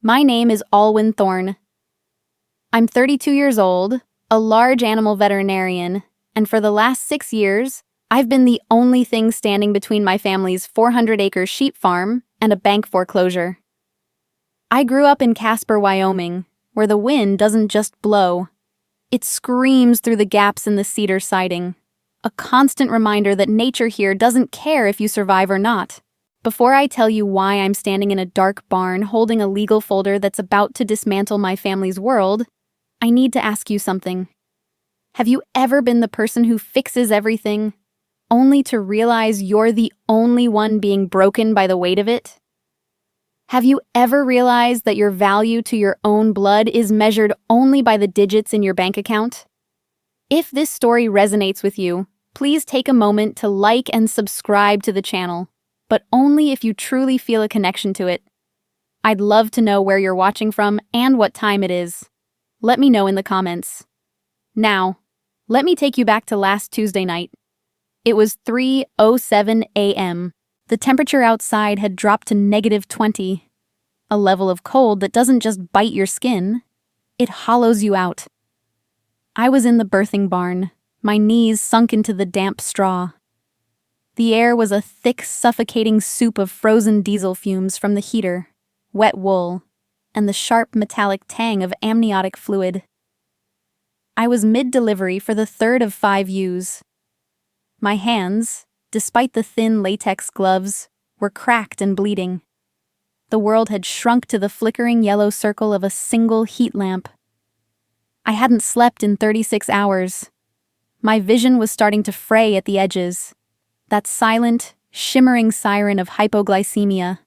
My name is Olwen Thorne. I'm 32 years old, a large animal veterinarian, and for the last 6 years, I've been the only thing standing between my family's 400-acre sheep farm and a bank foreclosure. I grew up in Casper, Wyoming, where the wind doesn't just blow. It screams through the gaps in the cedar siding, a constant reminder that nature here doesn't care if you survive or not. Before I tell you why I'm standing in a dark barn holding a legal folder that's about to dismantle my family's world, I need to ask you something. Have you ever been the person who fixes everything, only to realize you're the only one being broken by the weight of it? Have you ever realized that your value to your own blood is measured only by the digits in your bank account? If this story resonates with you, please take a moment to like and subscribe to the channel, but only if you truly feel a connection to it. I'd love to know where you're watching from and what time it is. Let me know in the comments. Now, let me take you back to last Tuesday night. It was 3:07 a.m. The temperature outside had dropped to -20, a level of cold that doesn't just bite your skin, it hollows you out. I was in the birthing barn, my knees sunk into the damp straw. The air was a thick, suffocating soup of frozen diesel fumes from the heater, wet wool, and the sharp metallic tang of amniotic fluid. I was mid-delivery for the third of 5 ewes. My hands, despite the thin latex gloves, were cracked and bleeding. The world had shrunk to the flickering yellow circle of a single heat lamp. I hadn't slept in 36 hours. My vision was starting to fray at the edges, that silent, shimmering siren of hypoglycemia.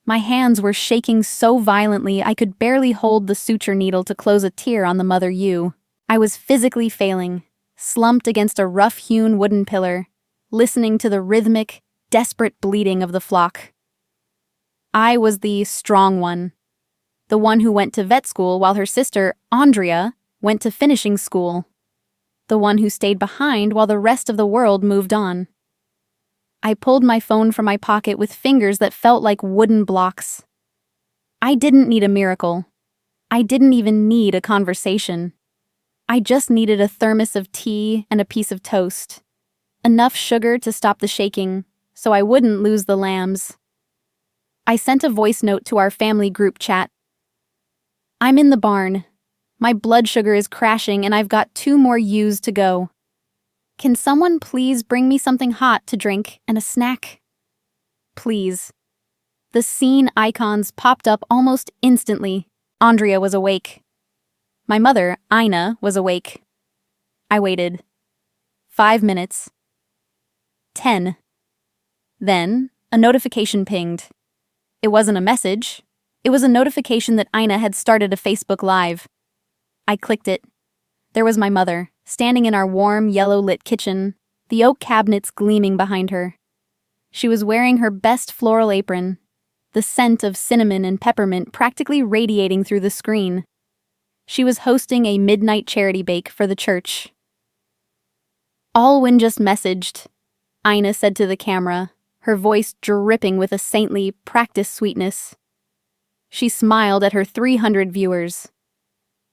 My hands were shaking so violently I could barely hold the suture needle to close a tear on the mother ewe. I was physically failing, slumped against a rough-hewn wooden pillar, listening to the rhythmic, desperate bleating of the flock. I was the strong one, the one who went to vet school while her sister, Andrea, went to finishing school, the one who stayed behind while the rest of the world moved on. I pulled my phone from my pocket with fingers that felt like wooden blocks. I didn't need a miracle. I didn't even need a conversation. I just needed a thermos of tea and a piece of toast. Enough sugar to stop the shaking, so I wouldn't lose the lambs. I sent a voice note to our family group chat. I'm in the barn. My blood sugar is crashing and I've got 2 more ewes to go. Can someone please bring me something hot to drink and a snack? Please. The scene icons popped up almost instantly. Andrea was awake. My mother, Ina, was awake. I waited. 5 minutes. 10. Then, a notification pinged. It wasn't a message. It was a notification that Ina had started a Facebook Live. I clicked it. There was my mother, standing in our warm, yellow-lit kitchen, the oak cabinets gleaming behind her. She was wearing her best floral apron, the scent of cinnamon and peppermint practically radiating through the screen. She was hosting a midnight charity bake for the church. Olwen just messaged, Ina said to the camera, her voice dripping with a saintly, practiced sweetness. She smiled at her 300 viewers.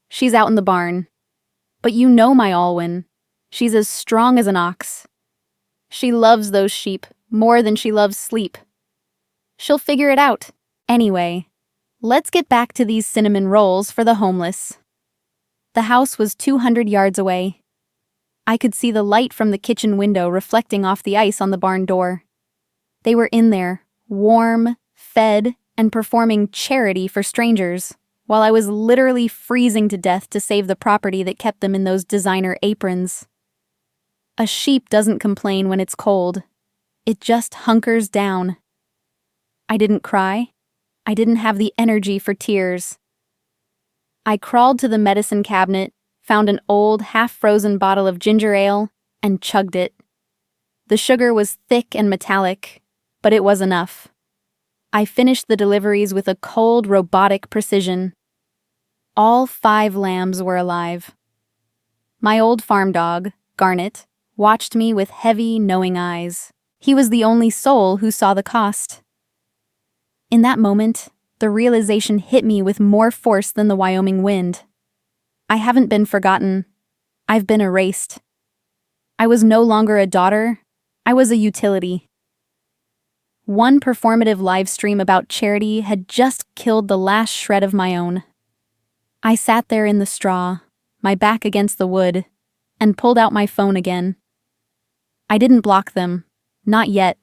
She's out in the barn. But you know my Olwen. She's as strong as an ox. She loves those sheep more than she loves sleep. She'll figure it out. Anyway, let's get back to these cinnamon rolls for the homeless. The house was 200 yards away. I could see the light from the kitchen window reflecting off the ice on the barn door. They were in there, warm, fed, and performing charity for strangers, while I was literally freezing to death to save the property that kept them in those designer aprons. A sheep doesn't complain when it's cold. It just hunkers down. I didn't cry. I didn't have the energy for tears. I crawled to the medicine cabinet, found an old, half-frozen bottle of ginger ale, and chugged it. The sugar was thick and metallic, but it was enough. I finished the deliveries with a cold, robotic precision. All 5 lambs were alive. My old farm dog, Garnet, watched me with heavy, knowing eyes. He was the only soul who saw the cost. In that moment, the realization hit me with more force than the Wyoming wind. I haven't been forgotten. I've been erased. I was no longer a daughter. I was a utility. One performative live stream about charity had just killed the last shred of my own. I sat there in the straw, my back against the wood, and pulled out my phone again. I didn't block them. Not yet.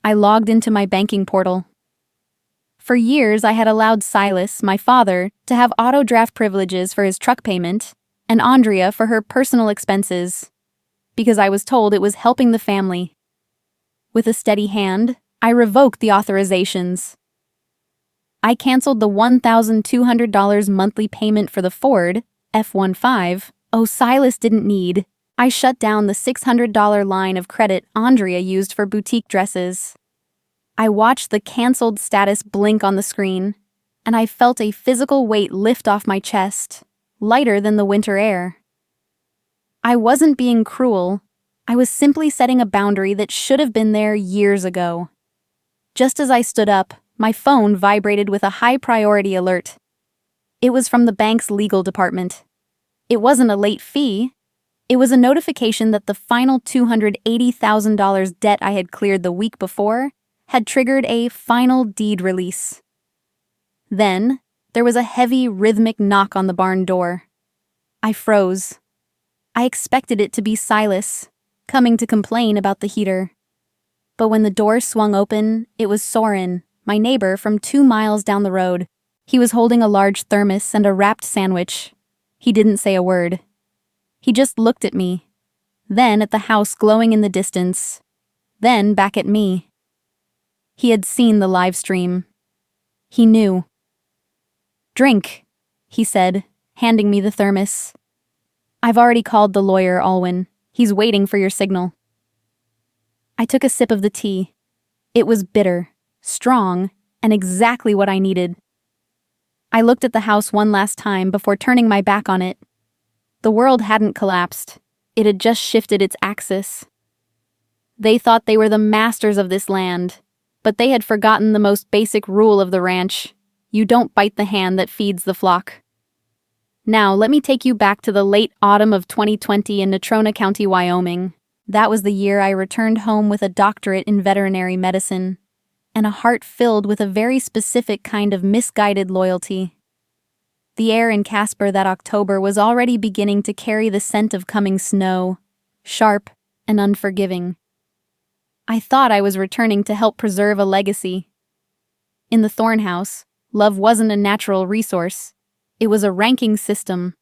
I logged into my banking portal. For years, I had allowed Silas, my father, to have auto draft privileges for his truck payment, and Andrea for her personal expenses, because I was told it was helping the family. With a steady hand, I revoked the authorizations. I canceled the $1,200 monthly payment for the Ford F-15 Silas didn't need. I shut down the $600 line of credit Andrea used for boutique dresses. I watched the canceled status blink on the screen, and I felt a physical weight lift off my chest, lighter than the winter air. I wasn't being cruel. I was simply setting a boundary that should have been there years ago. Just as I stood up, my phone vibrated with a high-priority alert. It was from the bank's legal department. It wasn't a late fee. It was a notification that the final $280,000 debt I had cleared the week before had triggered a final deed release. Then, there was a heavy, rhythmic knock on the barn door. I froze. I expected it to be Silas, coming to complain about the heater. But when the door swung open, it was Soren, my neighbor from 2 miles down the road. He was holding a large thermos and a wrapped sandwich. He didn't say a word. He just looked at me, then at the house glowing in the distance, then back at me. He had seen the live stream. He knew. "Drink," he said, handing me the thermos. "I've already called the lawyer, Olwen. He's waiting for your signal." I took a sip of the tea. It was bitter, strong, and exactly what I needed. I looked at the house one last time before turning my back on it. The world hadn't collapsed. It had just shifted its axis. They thought they were the masters of this land, but they had forgotten the most basic rule of the ranch. You don't bite the hand that feeds the flock. Now, let me take you back to the late autumn of 2020 in Natrona County, Wyoming. That was the year I returned home with a doctorate in veterinary medicine, and a heart filled with a very specific kind of misguided loyalty. The air in Casper that October was already beginning to carry the scent of coming snow, sharp and unforgiving. I thought I was returning to help preserve a legacy. In the Thorn House, love wasn't a natural resource. It was a ranking system.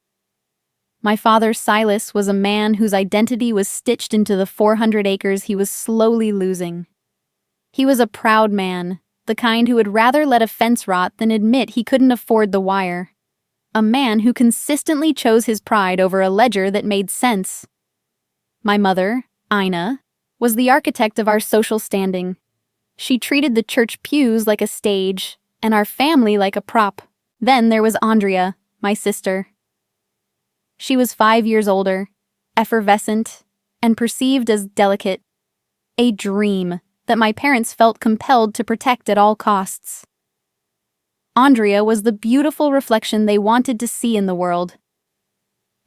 My father, Silas, was a man whose identity was stitched into the 400 acres he was slowly losing. He was a proud man, the kind who would rather let a fence rot than admit he couldn't afford the wire. A man who consistently chose his pride over a ledger that made sense. My mother, Ina, was the architect of our social standing. She treated the church pews like a stage, and our family like a prop. Then there was Andrea, my sister. She was 5 years older, effervescent, and perceived as delicate. A dream that my parents felt compelled to protect at all costs. Andrea was the beautiful reflection they wanted to see in the world.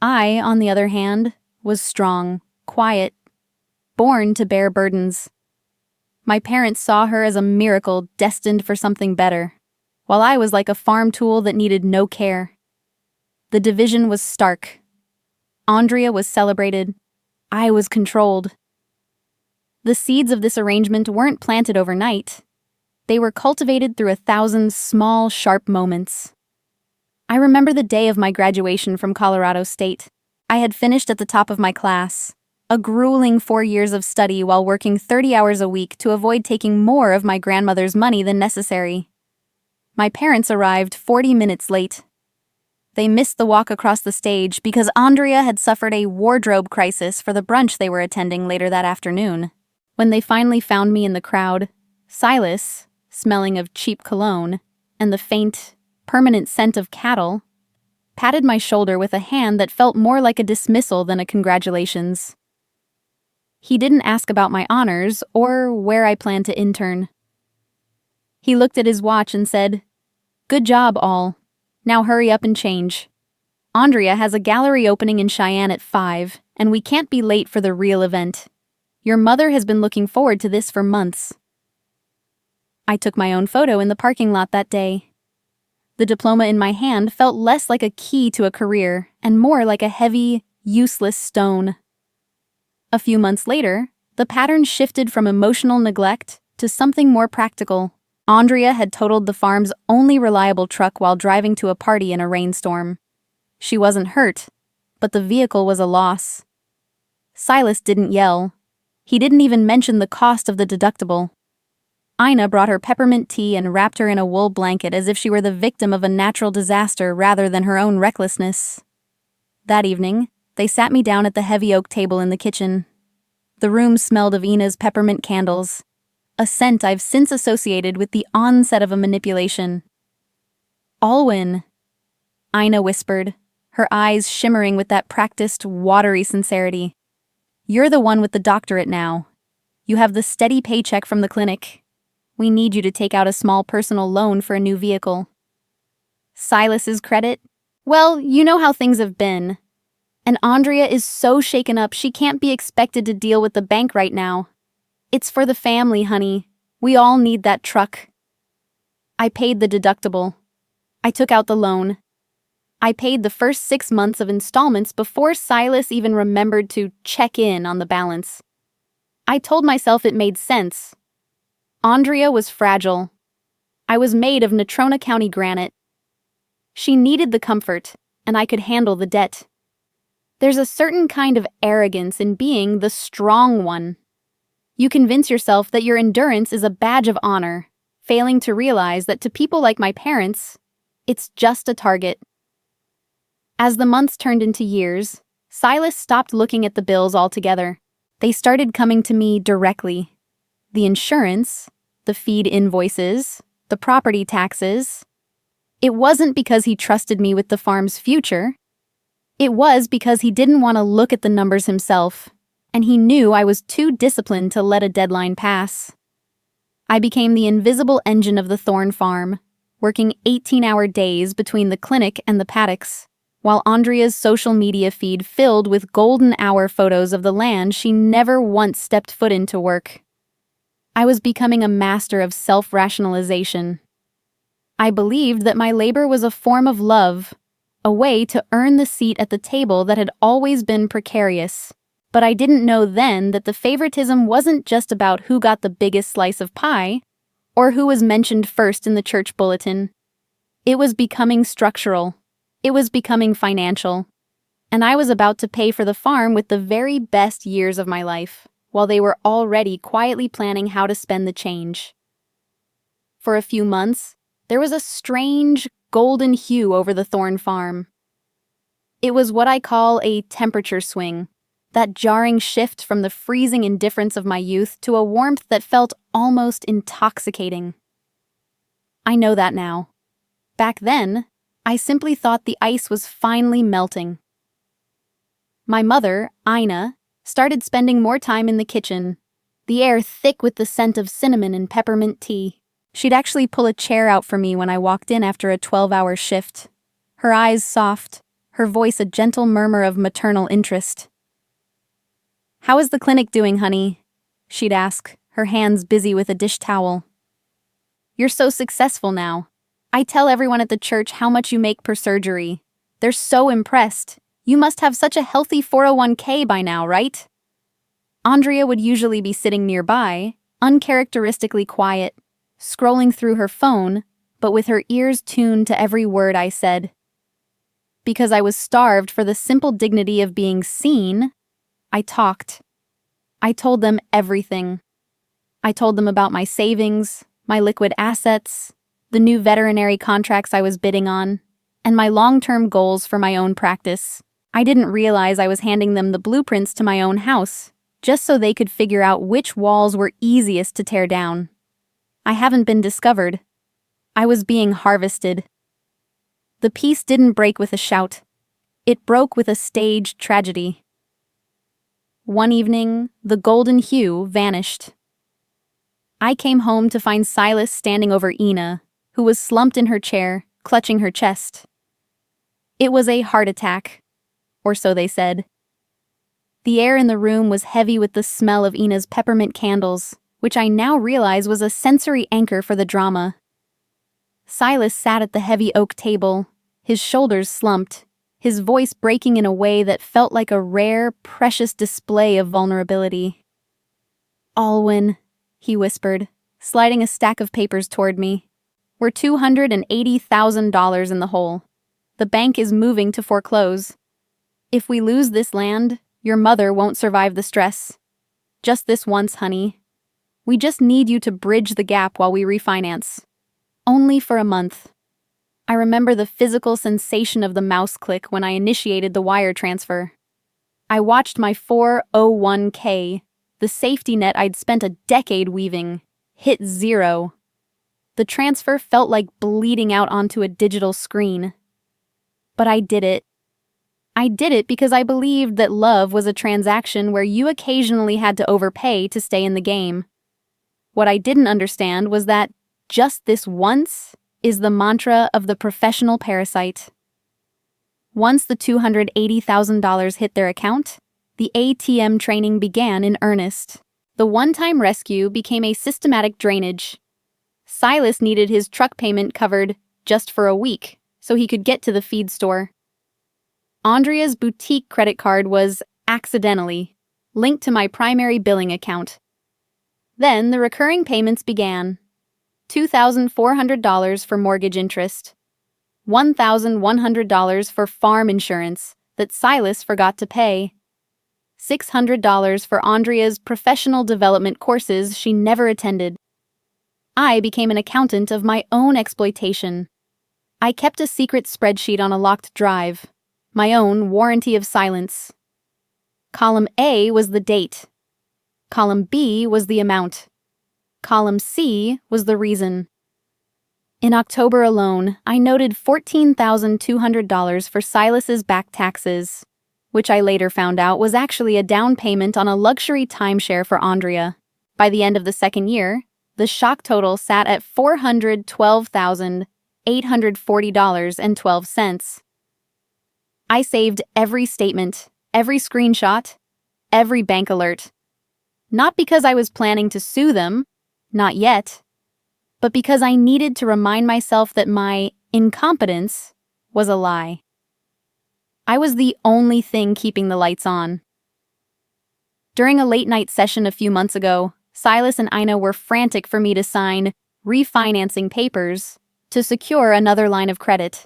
I, on the other hand, was strong, quiet, born to bear burdens. My parents saw her as a miracle destined for something better, while I was like a farm tool that needed no care. The division was stark. Andrea was celebrated. I was controlled. The seeds of this arrangement weren't planted overnight. They were cultivated through 1,000 small, sharp moments. I remember the day of my graduation from Colorado State. I had finished at the top of my class, a grueling 4 years of study while working 30 hours a week to avoid taking more of my grandmother's money than necessary. My parents arrived 40 minutes late. They missed the walk across the stage because Andrea had suffered a wardrobe crisis for the brunch they were attending later that afternoon. When they finally found me in the crowd, Silas, smelling of cheap cologne, and the faint, permanent scent of cattle, patted my shoulder with a hand that felt more like a dismissal than a congratulations. He didn't ask about my honors or where I planned to intern. He looked at his watch and said, Good job, all. Now hurry up and change. Andrea has a gallery opening in Cheyenne at 5, and we can't be late for the real event. Your mother has been looking forward to this for months. I took my own photo in the parking lot that day. The diploma in my hand felt less like a key to a career and more like a heavy, useless stone. A few months later, the pattern shifted from emotional neglect to something more practical. Andrea had totaled the farm's only reliable truck while driving to a party in a rainstorm. She wasn't hurt, but the vehicle was a loss. Silas didn't yell. He didn't even mention the cost of the deductible. Ina brought her peppermint tea and wrapped her in a wool blanket as if she were the victim of a natural disaster rather than her own recklessness. That evening, they sat me down at the heavy oak table in the kitchen. The room smelled of Ina's peppermint candles, a scent I've since associated with the onset of a manipulation. Olwen, Ina whispered, her eyes shimmering with that practiced, watery sincerity. You're the one with the doctorate now. You have the steady paycheck from the clinic. We need you to take out a small personal loan for a new vehicle. Silas's credit? Well, you know how things have been. And Andrea is so shaken up she can't be expected to deal with the bank right now. It's for the family, honey. We all need that truck. I paid the deductible. I took out the loan. I paid the first 6 months of installments before Silas even remembered to check in on the balance. I told myself it made sense. Andrea was fragile. I was made of Natrona County granite. She needed the comfort, and I could handle the debt. There's a certain kind of arrogance in being the strong one. You convince yourself that your endurance is a badge of honor, failing to realize that to people like my parents, it's just a target. As the months turned into years, Silas stopped looking at the bills altogether. They started coming to me directly. The insurance, the feed invoices, the property taxes. It wasn't because he trusted me with the farm's future. It was because he didn't want to look at the numbers himself, and he knew I was too disciplined to let a deadline pass. I became the invisible engine of the Thorn farm, working 18-hour days between the clinic and the paddocks, while Andrea's social media feed filled with golden hour photos of the land she never once stepped foot in to work. I was becoming a master of self-rationalization. I believed that my labor was a form of love, a way to earn the seat at the table that had always been precarious. But I didn't know then that the favoritism wasn't just about who got the biggest slice of pie, or who was mentioned first in the church bulletin. It was becoming structural. It was becoming financial. And I was about to pay for the farm with the very best years of my life, while they were already quietly planning how to spend the change. For a few months, there was a strange, golden hue over the Thorn farm. It was what I call a temperature swing, that jarring shift from the freezing indifference of my youth to a warmth that felt almost intoxicating. I know that now. Back then, I simply thought the ice was finally melting. My mother, Ina, started spending more time in the kitchen, the air thick with the scent of cinnamon and peppermint tea. She'd actually pull a chair out for me when I walked in after a 12-hour shift, her eyes soft, her voice a gentle murmur of maternal interest. "How is the clinic doing, honey?" she'd ask, her hands busy with a dish towel. "You're so successful now. I tell everyone at the church how much you make per surgery. They're so impressed. You must have such a healthy 401k by now, right?" Andrea would usually be sitting nearby, uncharacteristically quiet, scrolling through her phone, but with her ears tuned to every word I said. Because I was starved for the simple dignity of being seen, I talked. I told them everything. I told them about my savings, my liquid assets, the new veterinary contracts I was bidding on, and my long-term goals for my own practice. I didn't realize I was handing them the blueprints to my own house, just so they could figure out which walls were easiest to tear down. I haven't been discovered. I was being harvested. The peace didn't break with a shout. It broke with a staged tragedy. One evening, the golden hue vanished. I came home to find Silas standing over Ina, who was slumped in her chair, clutching her chest. It was a heart attack, or so they said. The air in the room was heavy with the smell of Ina's peppermint candles, which I now realize was a sensory anchor for the drama. Silas sat at the heavy oak table, his shoulders slumped, his voice breaking in a way that felt like a rare, precious display of vulnerability. "Olwen," he whispered, sliding a stack of papers toward me. "We're $280,000 in the hole. The bank is moving to foreclose. If we lose this land, your mother won't survive the stress. Just this once, honey. We just need you to bridge the gap while we refinance. Only for a month." I remember the physical sensation of the mouse click when I initiated the wire transfer. I watched my 401k, the safety net I'd spent a decade weaving, hit zero. The transfer felt like bleeding out onto a digital screen. But I did it. I did it because I believed that love was a transaction where you occasionally had to overpay to stay in the game. What I didn't understand was that just this once is the mantra of the professional parasite. Once the $280,000 hit their account, the ATM training began in earnest. The one-time rescue became a systematic drainage. Silas needed his truck payment covered just for a week so he could get to the feed store. Andrea's boutique credit card was, accidentally, linked to my primary billing account. Then the recurring payments began. $2,400 for mortgage interest, $1,100 for farm insurance that Silas forgot to pay, $600 for Andrea's professional development courses she never attended. I became an accountant of my own exploitation. I kept a secret spreadsheet on a locked drive, my own warranty of silence. Column A was the date. Column B was the amount. Column C was the reason. In October alone, I noted $14,200 for Silas's back taxes, which I later found out was actually a down payment on a luxury timeshare for Andrea. By the end of the second year, the shock total sat at $412,840.12. I saved every statement, every screenshot, every bank alert. Not because I was planning to sue them, not yet, but because I needed to remind myself that my incompetence was a lie. I was the only thing keeping the lights on. During a late-night session a few months ago, Silas and Ina were frantic for me to sign refinancing papers to secure another line of credit.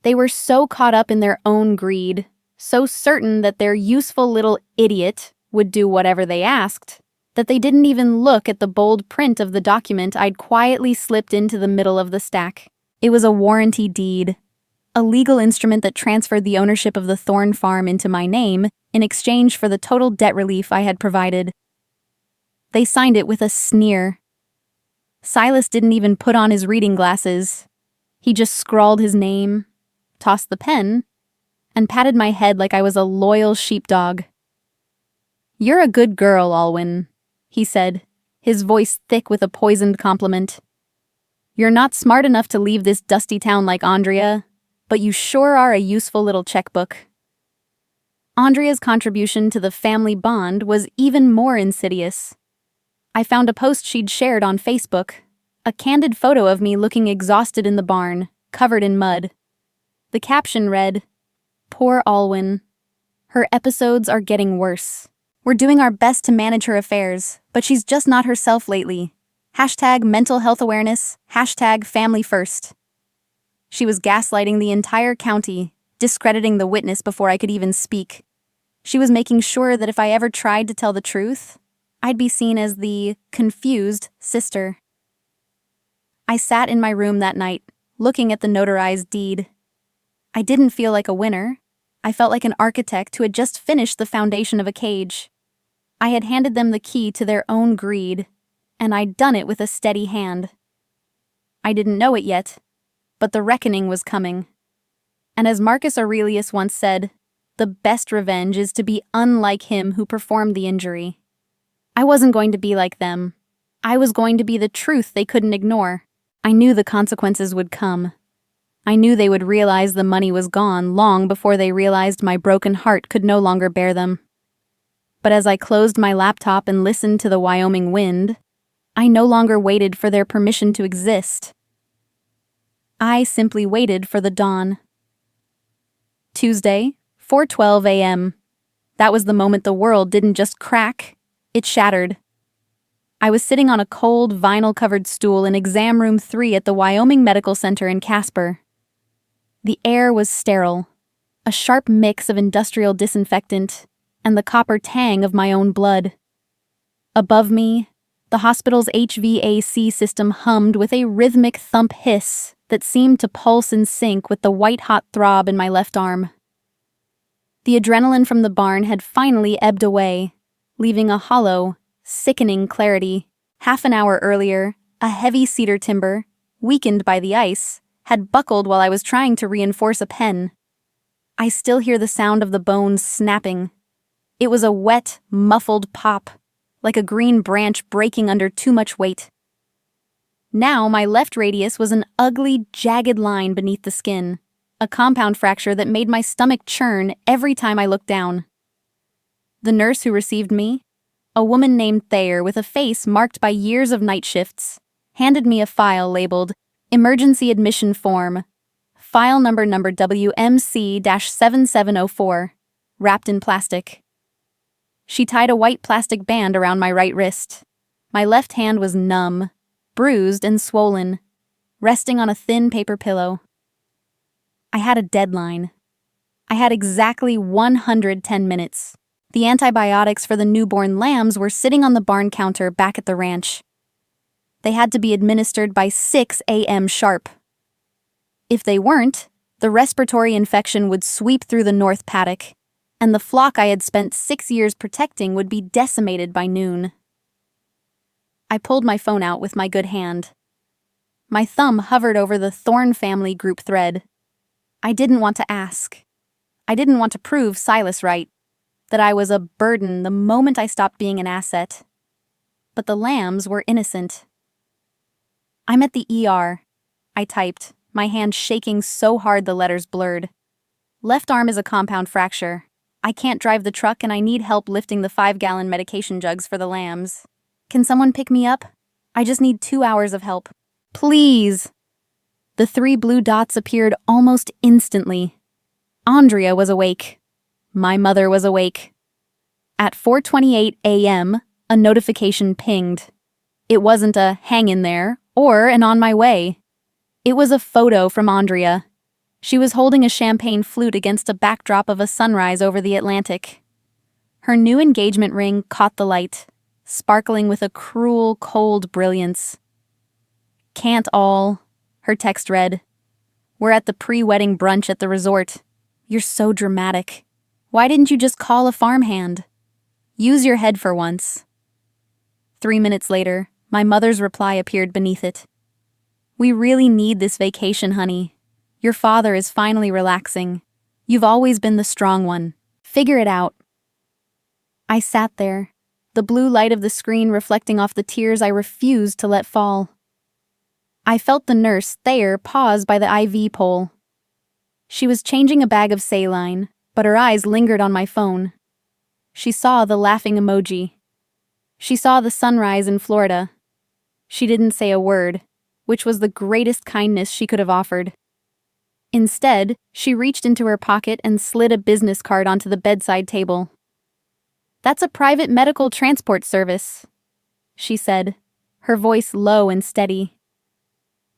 They were so caught up in their own greed, so certain that their useful little idiot would do whatever they asked, that they didn't even look at the bold print of the document I'd quietly slipped into the middle of the stack. It was a warranty deed, a legal instrument that transferred the ownership of the Thorn farm into my name in exchange for the total debt relief I had provided. They signed it with a sneer. Silas didn't even put on his reading glasses. He just scrawled his name, tossed the pen, and patted my head like I was a loyal sheepdog. "You're a good girl, Olwen," he said, his voice thick with a poisoned compliment. "You're not smart enough to leave this dusty town like Andrea, but you sure are a useful little checkbook." Andrea's contribution to the family bond was even more insidious. I found a post she'd shared on Facebook, a candid photo of me looking exhausted in the barn, covered in mud. The caption read, "Poor Olwen. Her episodes are getting worse. We're doing our best to manage her affairs, but she's just not herself lately. Hashtag mental health awareness, hashtag family first." She was gaslighting the entire county, discrediting the witness before I could even speak. She was making sure that if I ever tried to tell the truth, I'd be seen as the confused sister. I sat in my room that night, looking at the notarized deed. I didn't feel like a winner. I felt like an architect who had just finished the foundation of a cage. I had handed them the key to their own greed, and I'd done it with a steady hand. I didn't know it yet, but the reckoning was coming. And as Marcus Aurelius once said, the best revenge is to be unlike him who performed the injury. I wasn't going to be like them. I was going to be the truth they couldn't ignore. I knew the consequences would come. I knew they would realize the money was gone long before they realized my broken heart could no longer bear them. But as I closed my laptop and listened to the Wyoming wind, I no longer waited for their permission to exist. I simply waited for the dawn. Tuesday, 4:12 a.m. That was the moment the world didn't just crack, it shattered. I was sitting on a cold, vinyl-covered stool in exam room 3 at the Wyoming Medical Center in Casper. The air was sterile, a sharp mix of industrial disinfectant and the copper tang of my own blood. Above me, the hospital's HVAC system hummed with a rhythmic thump hiss that seemed to pulse in sync with the white-hot throb in my left arm. The adrenaline from the barn had finally ebbed away, leaving a hollow, sickening clarity. Half an hour earlier, a heavy cedar timber, weakened by the ice, had buckled while I was trying to reinforce a pen. I still hear the sound of the bones snapping. It was a wet, muffled pop, like a green branch breaking under too much weight. Now my left radius was an ugly, jagged line beneath the skin, a compound fracture that made my stomach churn every time I looked down. The nurse who received me, a woman named Thayer with a face marked by years of night shifts, handed me a file labeled Emergency Admission Form, file number WMC-7704, wrapped in plastic. She tied a white plastic band around my right wrist. My left hand was numb, bruised and swollen, resting on a thin paper pillow. I had a deadline. I had exactly 110 minutes. The antibiotics for the newborn lambs were sitting on the barn counter back at the ranch. They had to be administered by 6 a.m. sharp. If they weren't, the respiratory infection would sweep through the north paddock, and the flock I had spent 6 years protecting would be decimated by noon. I pulled my phone out with my good hand. My thumb hovered over the Thorne family group thread. I didn't want to ask. I didn't want to prove Silas right, that I was a burden the moment I stopped being an asset. But the lambs were innocent. "I'm at the ER," I typed, my hand shaking so hard the letters blurred. "Left arm is a compound fracture. I can't drive the truck and I need help lifting the 5-gallon medication jugs for the lambs. Can someone pick me up? I just need 2 hours of help. Please!" The 3 blue dots appeared almost instantly. Andrea was awake. My mother was awake. At 4:28 a.m., a notification pinged. It wasn't a "hang in there" or an "on my way." It was a photo from Andrea. She was holding a champagne flute against a backdrop of a sunrise over the Atlantic. Her new engagement ring caught the light, sparkling with a cruel, cold brilliance. "Can't all," her text read. "We're at the pre-wedding brunch at the resort. You're so dramatic. Why didn't you just call a farmhand? Use your head for once." 3 minutes later, my mother's reply appeared beneath it. "We really need this vacation, honey. Your father is finally relaxing. You've always been the strong one. Figure it out." I sat there, the blue light of the screen reflecting off the tears I refused to let fall. I felt the nurse, Thayer, pause by the IV pole. She was changing a bag of saline, but her eyes lingered on my phone. She saw the laughing emoji. She saw the sunrise in Florida. She didn't say a word, which was the greatest kindness she could have offered. Instead, she reached into her pocket and slid a business card onto the bedside table. "That's a private medical transport service," she said, her voice low and steady.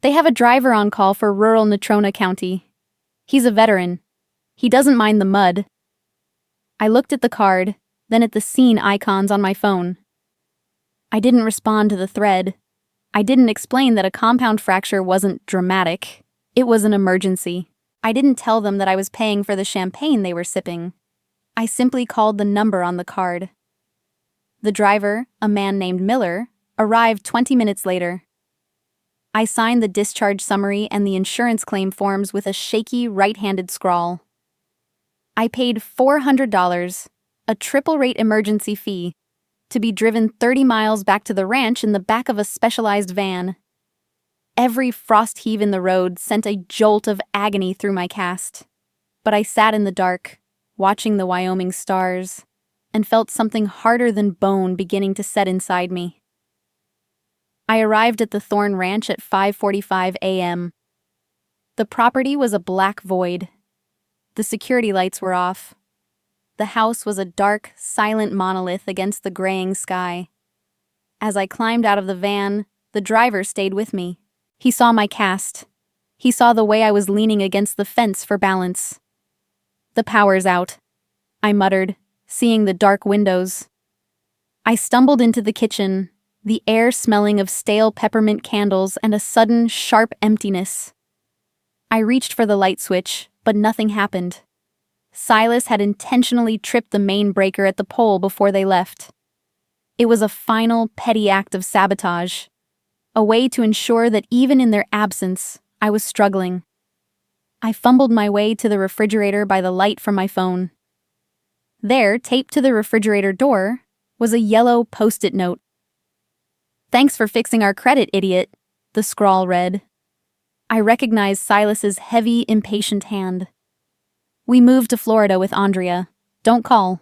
"They have a driver on call for rural Natrona County. He's a veteran. He doesn't mind the mud." I looked at the card, then at the scene icons on my phone. I didn't respond to the thread. I didn't explain that a compound fracture wasn't dramatic. It was an emergency. I didn't tell them that I was paying for the champagne they were sipping. I simply called the number on the card. The driver, a man named Miller, arrived 20 minutes later. I signed the discharge summary and the insurance claim forms with a shaky right-handed scrawl. I paid $400, a triple-rate emergency fee, to be driven 30 miles back to the ranch in the back of a specialized van. Every frost heave in the road sent a jolt of agony through my cast. But I sat in the dark, watching the Wyoming stars, and felt something harder than bone beginning to set inside me. I arrived at the Thorn Ranch at 5:45 a.m. The property was a black void. The security lights were off. The house was a dark, silent monolith against the graying sky. As I climbed out of the van, the driver stayed with me. He saw my cast. He saw the way I was leaning against the fence for balance. "The power's out," I muttered, seeing the dark windows. I stumbled into the kitchen, the air smelling of stale peppermint candles and a sudden, sharp emptiness. I reached for the light switch, but nothing happened. Silas had intentionally tripped the main breaker at the pole before they left. It was a final, petty act of sabotage, a way to ensure that even in their absence, I was struggling. I fumbled my way to the refrigerator by the light from my phone. There, taped to the refrigerator door, was a yellow Post-it note. "Thanks for fixing our credit, idiot," the scrawl read. I recognized Silas's heavy, impatient hand. "We moved to Florida with Andrea. Don't call."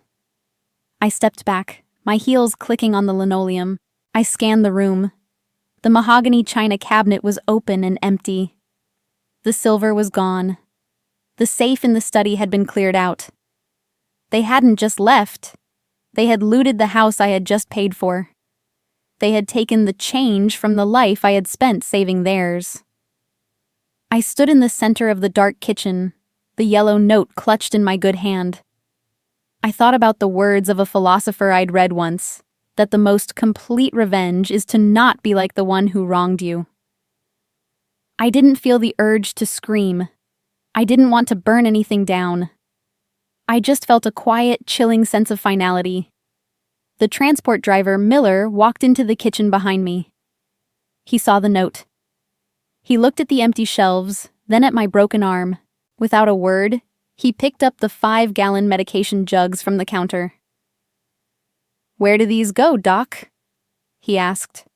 I stepped back, my heels clicking on the linoleum. I scanned the room. The mahogany china cabinet was open and empty. The silver was gone. The safe in the study had been cleared out. They hadn't just left. They had looted the house I had just paid for. They had taken the change from the life I had spent saving theirs. I stood in the center of the dark kitchen, the yellow note clutched in my good hand. I thought about the words of a philosopher I'd read once, that the most complete revenge is to not be like the one who wronged you. I didn't feel the urge to scream. I didn't want to burn anything down. I just felt a quiet, chilling sense of finality. The transport driver, Miller, walked into the kitchen behind me. He saw the note. He looked at the empty shelves, then at my broken arm. Without a word, he picked up the 5-gallon medication jugs from the counter. "Where do these go, Doc?" he asked.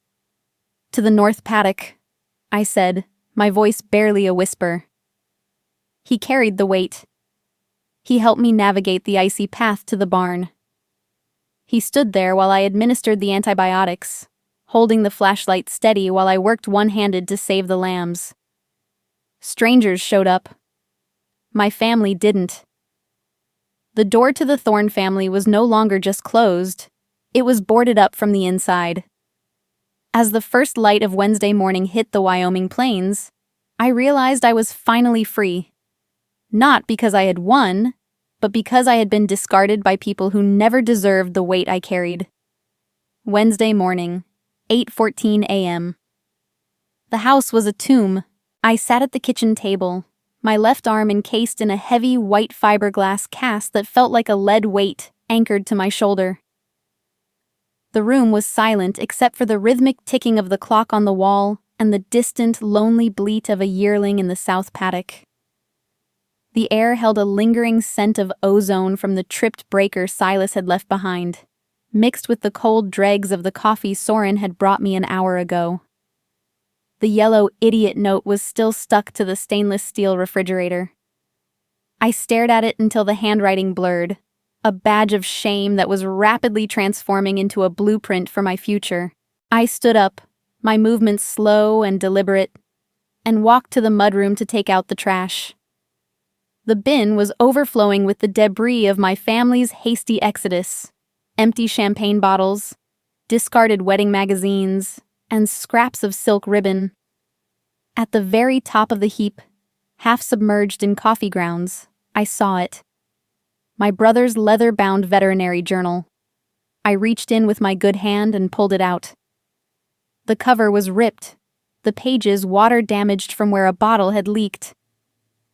"To the North Paddock," I said, my voice barely a whisper. He carried the weight. He helped me navigate the icy path to the barn. He stood there while I administered the antibiotics, holding the flashlight steady while I worked one-handed to save the lambs. Strangers showed up. My family didn't. The door to the Thorne family was no longer just closed, it was boarded up from the inside. As the first light of Wednesday morning hit the Wyoming plains, I realized I was finally free. Not because I had won, but because I had been discarded by people who never deserved the weight I carried. Wednesday morning, 8:14 a.m. The house was a tomb. I sat at the kitchen table, my left arm encased in a heavy white fiberglass cast that felt like a lead weight anchored to my shoulder. The room was silent except for the rhythmic ticking of the clock on the wall and the distant, lonely bleat of a yearling in the south paddock. The air held a lingering scent of ozone from the tripped breaker Silas had left behind, mixed with the cold dregs of the coffee Soren had brought me an hour ago. The yellow idiot note was still stuck to the stainless steel refrigerator. I stared at it until the handwriting blurred, a badge of shame that was rapidly transforming into a blueprint for my future. I stood up, my movements slow and deliberate, and walked to the mudroom to take out the trash. The bin was overflowing with the debris of my family's hasty exodus. Empty champagne bottles, discarded wedding magazines, and scraps of silk ribbon. At the very top of the heap, half submerged in coffee grounds, I saw it. My brother's leather-bound veterinary journal. I reached in with my good hand and pulled it out. The cover was ripped, the pages water-damaged from where a bottle had leaked.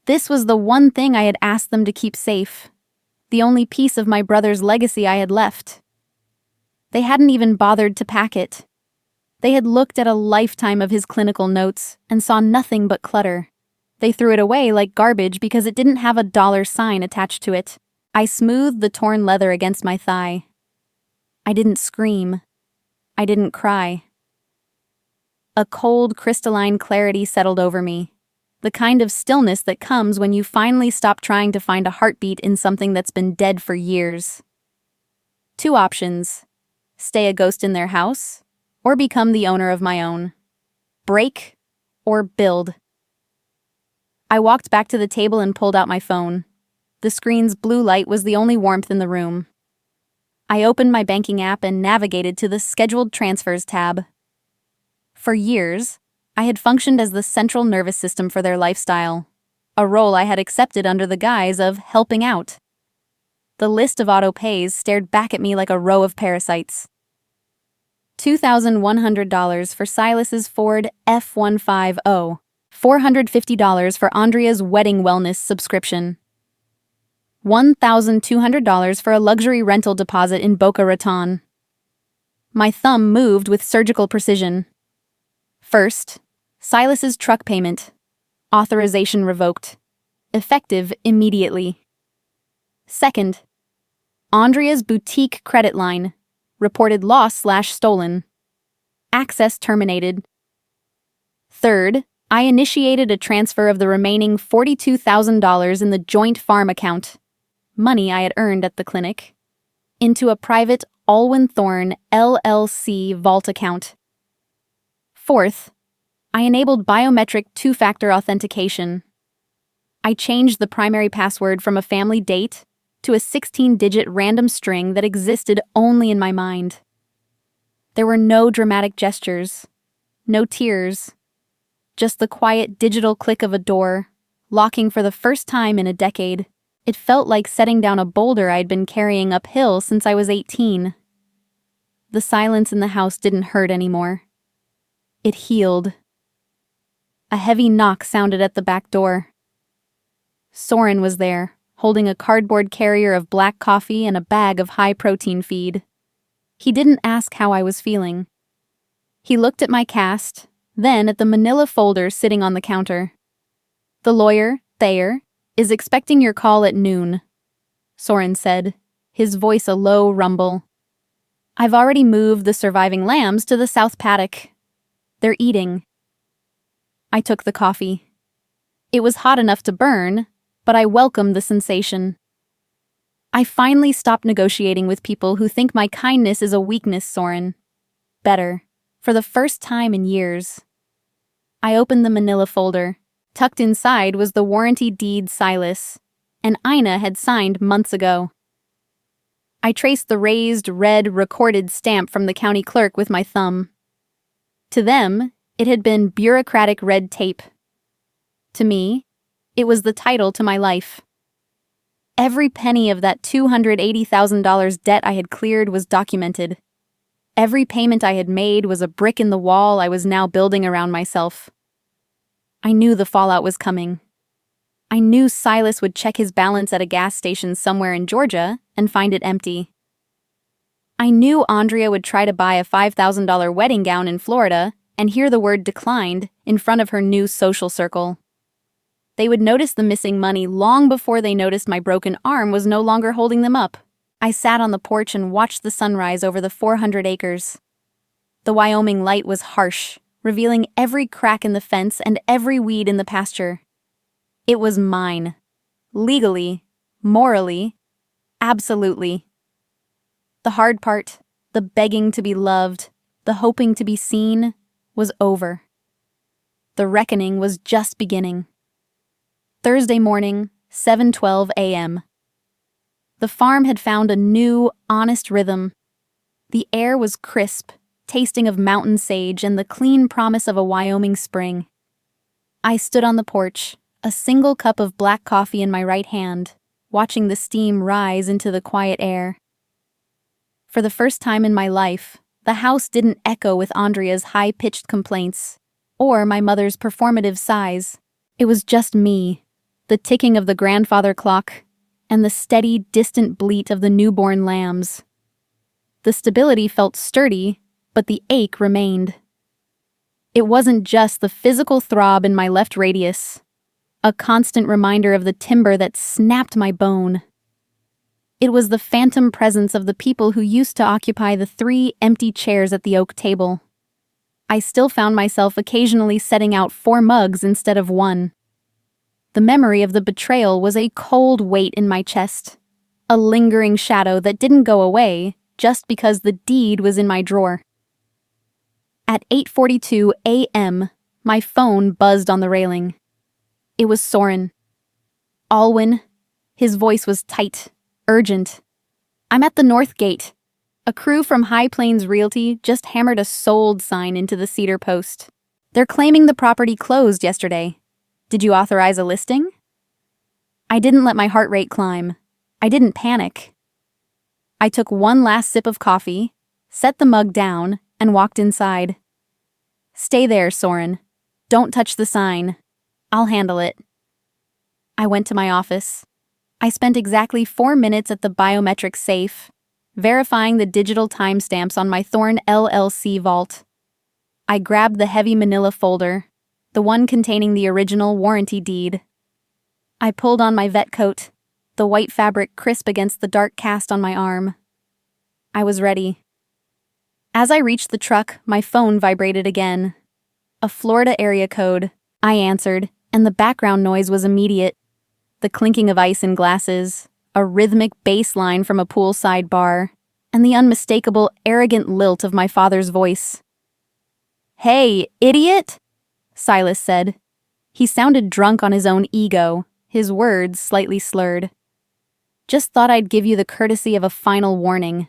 This was the one thing I had asked them to keep safe, the only piece of my brother's legacy I had left. They hadn't even bothered to pack it. They had looked at a lifetime of his clinical notes and saw nothing but clutter. They threw it away like garbage because it didn't have a dollar sign attached to it. I smoothed the torn leather against my thigh. I didn't scream. I didn't cry. A cold, crystalline clarity settled over me. The kind of stillness that comes when you finally stop trying to find a heartbeat in something that's been dead for years. Two options: stay a ghost in their house, or become the owner of my own. Break or build. I walked back to the table and pulled out my phone. The screen's blue light was the only warmth in the room. I opened my banking app and navigated to the Scheduled Transfers tab. For years, I had functioned as the central nervous system for their lifestyle, a role I had accepted under the guise of helping out. The list of auto-pays stared back at me like a row of parasites. $2,100 for Silas's Ford F-150, $450 for Andrea's wedding wellness subscription, $1,200 for a luxury rental deposit in Boca Raton. My thumb moved with surgical precision. First, Silas's truck payment. Authorization revoked. Effective immediately. Second, Andrea's boutique credit line. Reported lost/stolen. Access terminated. Third, I initiated a transfer of the remaining $42,000 in the joint farm account, money I had earned at the clinic, into a private Olwen LLC vault account. Fourth, I enabled biometric two-factor authentication. I changed the primary password from a family date to a 16-digit random string that existed only in my mind. There were no dramatic gestures, no tears, just the quiet digital click of a door, locking for the first time in a decade. It felt like setting down a boulder I'd been carrying uphill since I was 18. The silence in the house didn't hurt anymore. It healed. A heavy knock sounded at the back door. Soren was there, holding a cardboard carrier of black coffee and a bag of high-protein feed. He didn't ask how I was feeling. He looked at my cast, then at the manila folder sitting on the counter. "The lawyer, Thayer, is expecting your call at noon," Soren said, his voice a low rumble. "I've already moved the surviving lambs to the south paddock. They're eating." I took the coffee. It was hot enough to burn, but I welcomed the sensation. I finally stopped negotiating with people who think my kindness is a weakness, Soren. Better, for the first time in years. I opened the manila folder. Tucked inside was the warranty deed Silas, and Ina had signed months ago. I traced the raised, red, recorded stamp from the county clerk with my thumb. To them, it had been bureaucratic red tape. To me, it was the title to my life. Every penny of that $280,000 debt I had cleared was documented. Every payment I had made was a brick in the wall I was now building around myself. I knew the fallout was coming. I knew Silas would check his balance at a gas station somewhere in Georgia and find it empty. I knew Andrea would try to buy a $5,000 wedding gown in Florida and hear the word declined in front of her new social circle. They would notice the missing money long before they noticed my broken arm was no longer holding them up. I sat on the porch and watched the sunrise over the 400 acres. The Wyoming light was harsh, revealing every crack in the fence and every weed in the pasture. It was mine. Legally, morally, absolutely. The hard part, the begging to be loved, the hoping to be seen, was over. The reckoning was just beginning. Thursday morning, 7:12 a.m. The farm had found a new, honest rhythm. The air was crisp, tasting of mountain sage and the clean promise of a Wyoming spring. I stood on the porch, a single cup of black coffee in my right hand, watching the steam rise into the quiet air. For the first time in my life, the house didn't echo with Andrea's high-pitched complaints, or my mother's performative sighs. It was just me, the ticking of the grandfather clock, and the steady, distant bleat of the newborn lambs. The stability felt sturdy, but the ache remained. It wasn't just the physical throb in my left radius, a constant reminder of the timber that snapped my bone. It was the phantom presence of the people who used to occupy the 3 empty chairs at the oak table. I still found myself occasionally setting out 4 mugs instead of 1. The memory of the betrayal was a cold weight in my chest, a lingering shadow that didn't go away just because the deed was in my drawer. At 8:42 a.m., my phone buzzed on the railing. It was Soren. Olwen. His voice was tight, urgent. "I'm at the North Gate. A crew from High Plains Realty just hammered a sold sign into the cedar post. They're claiming the property closed yesterday. Did you authorize a listing?" I didn't let my heart rate climb. I didn't panic. I took one last sip of coffee, set the mug down, and walked inside. "Stay there, Soren. Don't touch the sign. I'll handle it." I went to my office. I spent exactly 4 minutes at the biometric safe, verifying the digital timestamps on my Thorn LLC vault. I grabbed the heavy manila folder, the one containing the original warranty deed. I pulled on my vet coat, the white fabric crisp against the dark cast on my arm. I was ready. As I reached the truck, my phone vibrated again. A Florida area code. I answered, and the background noise was immediate. The clinking of ice in glasses, a rhythmic bass line from a poolside bar, and the unmistakable, arrogant lilt of my father's voice. "Hey, idiot!" Silas said. He sounded drunk on his own ego, his words slightly slurred. "Just thought I'd give you the courtesy of a final warning.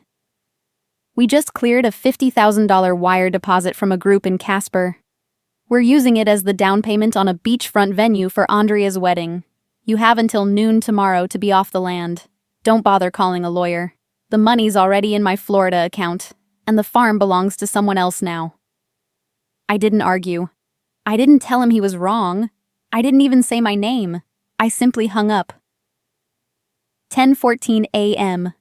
We just cleared a $50,000 wire deposit from a group in Casper. We're using it as the down payment on a beachfront venue for Andrea's wedding. You have until noon tomorrow to be off the land. Don't bother calling a lawyer. The money's already in my Florida account, and the farm belongs to someone else now." I didn't argue. I didn't tell him he was wrong. I didn't even say my name. I simply hung up. 10:14 a.m.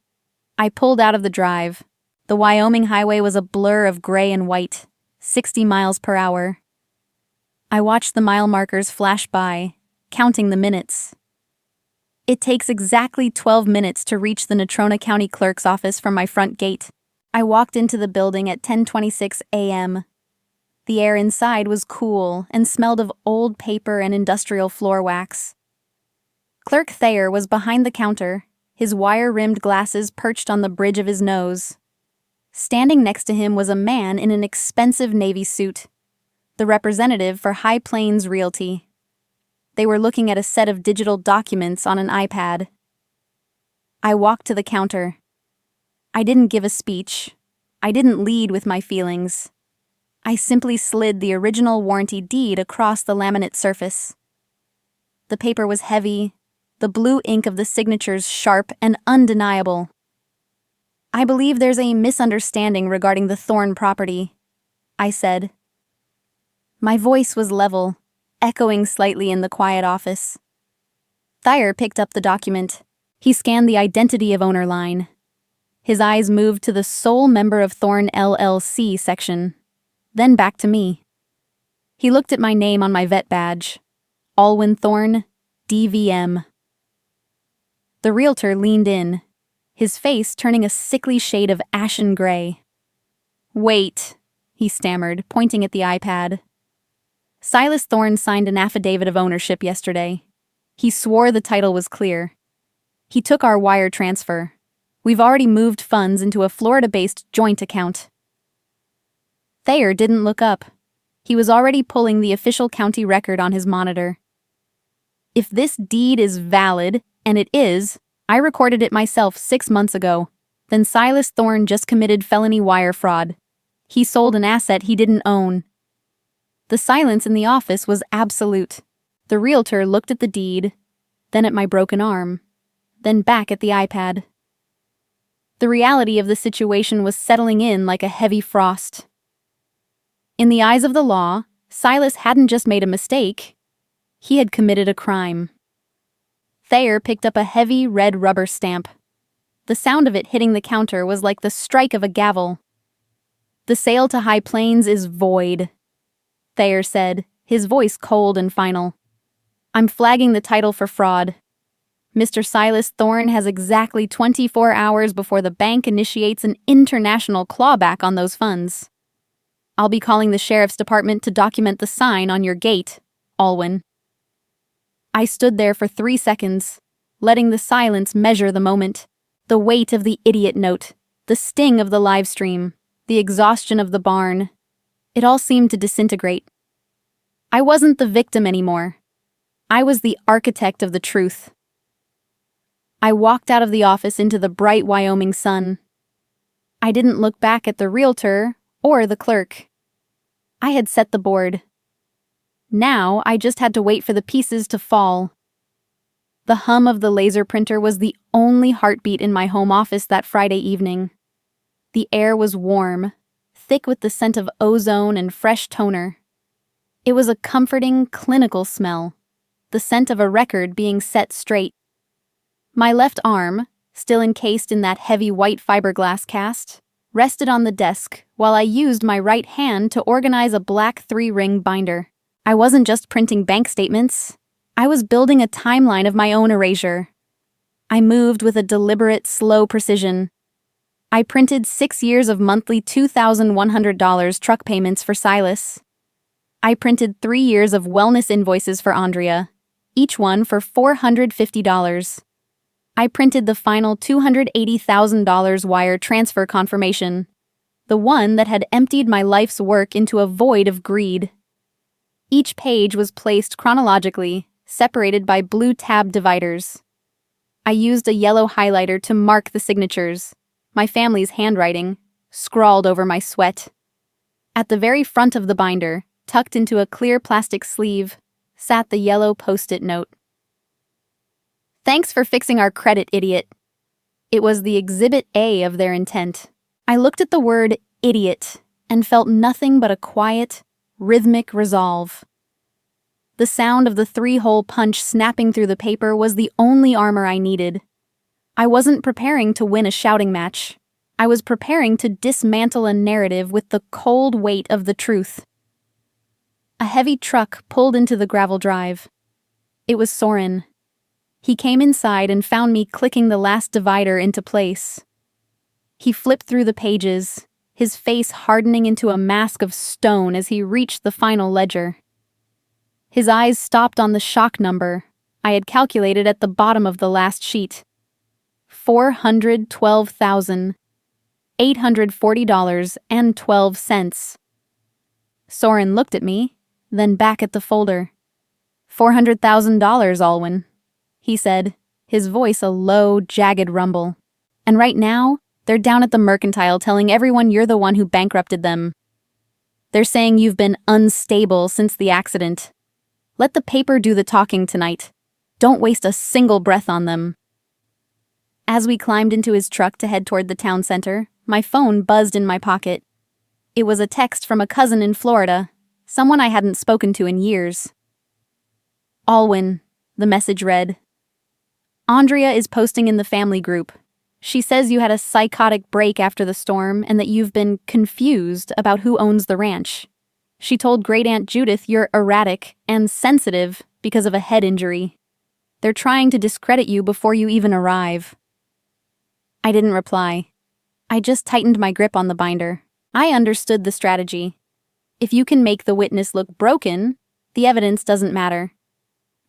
I pulled out of the drive. The Wyoming highway was a blur of gray and white, 60 miles per hour. I watched the mile markers flash by, counting the minutes. It takes exactly 12 minutes to reach the Natrona County Clerk's office from my front gate. I walked into the building at 10:26 a.m. The air inside was cool and smelled of old paper and industrial floor wax. Clerk Thayer was behind the counter, his wire-rimmed glasses perched on the bridge of his nose. Standing next to him was a man in an expensive Navy suit, the representative for High Plains Realty. They were looking at a set of digital documents on an iPad. I walked to the counter. I didn't give a speech. I didn't lead with my feelings. I simply slid the original warranty deed across the laminate surface. The paper was heavy, the blue ink of the signatures sharp and undeniable. "I believe there's a misunderstanding regarding the Thorn property," I said. My voice was level, echoing slightly in the quiet office. Thayer picked up the document. He scanned the identity of owner line. His eyes moved to the sole member of Thorn LLC section, then back to me. He looked at my name on my vet badge. Olwen Thorn, DVM. The realtor leaned in, his face turning a sickly shade of ashen gray. "Wait," he stammered, pointing at the iPad. Silas Thorne signed an affidavit of ownership yesterday. He swore the title was clear. He took our wire transfer. We've already moved funds into a Florida-based joint account. Thayer didn't look up. He was already pulling the official county record on his monitor. "If this deed is valid, and it is, I recorded it myself 6 months ago. Then Silas Thorne just committed felony wire fraud. He sold an asset he didn't own." The silence in the office was absolute. The realtor looked at the deed, then at my broken arm, then back at the iPad. The reality of the situation was settling in like a heavy frost. In the eyes of the law, Silas hadn't just made a mistake. He had committed a crime. Thayer picked up a heavy red rubber stamp. The sound of it hitting the counter was like the strike of a gavel. "The sale to High Plains is void," Thayer said, his voice cold and final. "I'm flagging the title for fraud. Mr. Silas Thorne has exactly 24 hours before the bank initiates an international clawback on those funds." I'll be calling the sheriff's department to document the sign on your gate, Olwen. I stood there for 3 seconds, letting the silence measure the moment. The weight of the idiot note, the sting of the live stream, the exhaustion of the barn. It all seemed to disintegrate. I wasn't the victim anymore. I was the architect of the truth. I walked out of the office into the bright Wyoming sun. I didn't look back at the realtor or the clerk. I had set the board. Now I just had to wait for the pieces to fall. The hum of the laser printer was the only heartbeat in my home office that Friday evening. The air was warm, thick with the scent of ozone and fresh toner. It was a comforting, clinical smell, the scent of a record being set straight. My left arm, still encased in that heavy white fiberglass cast, rested on the desk while I used my right hand to organize a black 3-ring binder. I wasn't just printing bank statements. I was building a timeline of my own erasure. I moved with a deliberate, slow precision. I printed 6 years of monthly $2,100 truck payments for Silas. I printed 3 years of wellness invoices for Andrea, each one for $450. I printed the final $280,000 wire transfer confirmation, the one that had emptied my life's work into a void of greed. Each page was placed chronologically, separated by blue tab dividers. I used a yellow highlighter to mark the signatures, my family's handwriting, scrawled over my sweat. At the very front of the binder, tucked into a clear plastic sleeve, sat the yellow post-it note. Thanks for fixing our credit, idiot. It was the Exhibit A of their intent. I looked at the word idiot and felt nothing but a quiet, rhythmic resolve. The sound of the 3-hole punch snapping through the paper was the only armor I needed. I wasn't preparing to win a shouting match. I was preparing to dismantle a narrative with the cold weight of the truth. A heavy truck pulled into the gravel drive. It was Soren. He came inside and found me clicking the last divider into place. He flipped through the pages, his face hardening into a mask of stone as he reached the final ledger. His eyes stopped on the shock number I had calculated at the bottom of the last sheet. $412,840.12. Soren looked at me, then back at the folder. $400,000, Olwen, he said, his voice a low, jagged rumble. And right now, they're down at the mercantile telling everyone you're the one who bankrupted them. They're saying you've been unstable since the accident. Let the paper do the talking tonight. Don't waste a single breath on them. As we climbed into his truck to head toward the town center, my phone buzzed in my pocket. It was a text from a cousin in Florida, someone I hadn't spoken to in years. Olwen, the message read. Andrea is posting in the family group. She says you had a psychotic break after the storm and that you've been confused about who owns the ranch. She told Great Aunt Judith you're erratic and sensitive because of a head injury. They're trying to discredit you before you even arrive. I didn't reply. I just tightened my grip on the binder. I understood the strategy. If you can make the witness look broken, the evidence doesn't matter.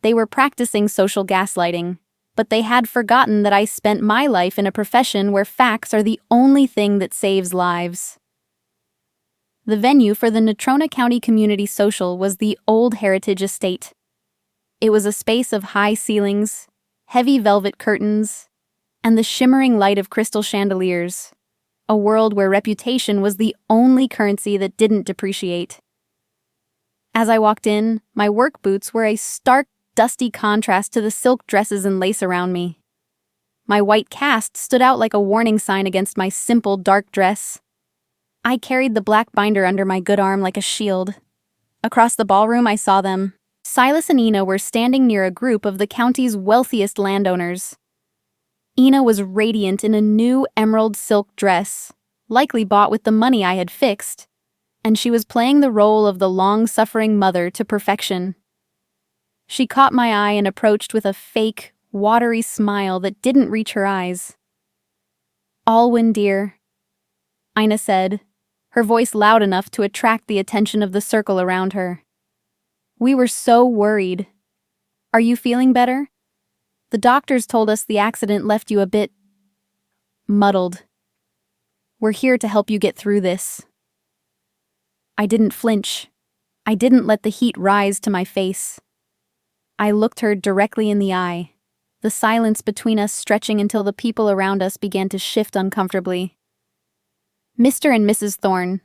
They were practicing social gaslighting, but they had forgotten that I spent my life in a profession where facts are the only thing that saves lives. The venue for the Natrona County Community Social was the Old Heritage Estate. It was a space of high ceilings, heavy velvet curtains, and the shimmering light of crystal chandeliers, a world where reputation was the only currency that didn't depreciate. As I walked in, my work boots were a stark, dusty contrast to the silk dresses and lace around me. My white cast stood out like a warning sign against my simple, dark dress. I carried the black binder under my good arm like a shield. Across the ballroom, I saw them. Silas and Ina were standing near a group of the county's wealthiest landowners. Ina was radiant in a new emerald silk dress, likely bought with the money I had fixed, and she was playing the role of the long-suffering mother to perfection. She caught my eye and approached with a fake, watery smile that didn't reach her eyes. Olwen, dear, Ina said, her voice loud enough to attract the attention of the circle around her. "We were so worried. Are you feeling better? The doctors told us the accident left you a bit muddled. We're here to help you get through this." I didn't flinch. I didn't let the heat rise to my face. I looked her directly in the eye, the silence between us stretching until the people around us began to shift uncomfortably. "Mr. and Mrs. Thorne,"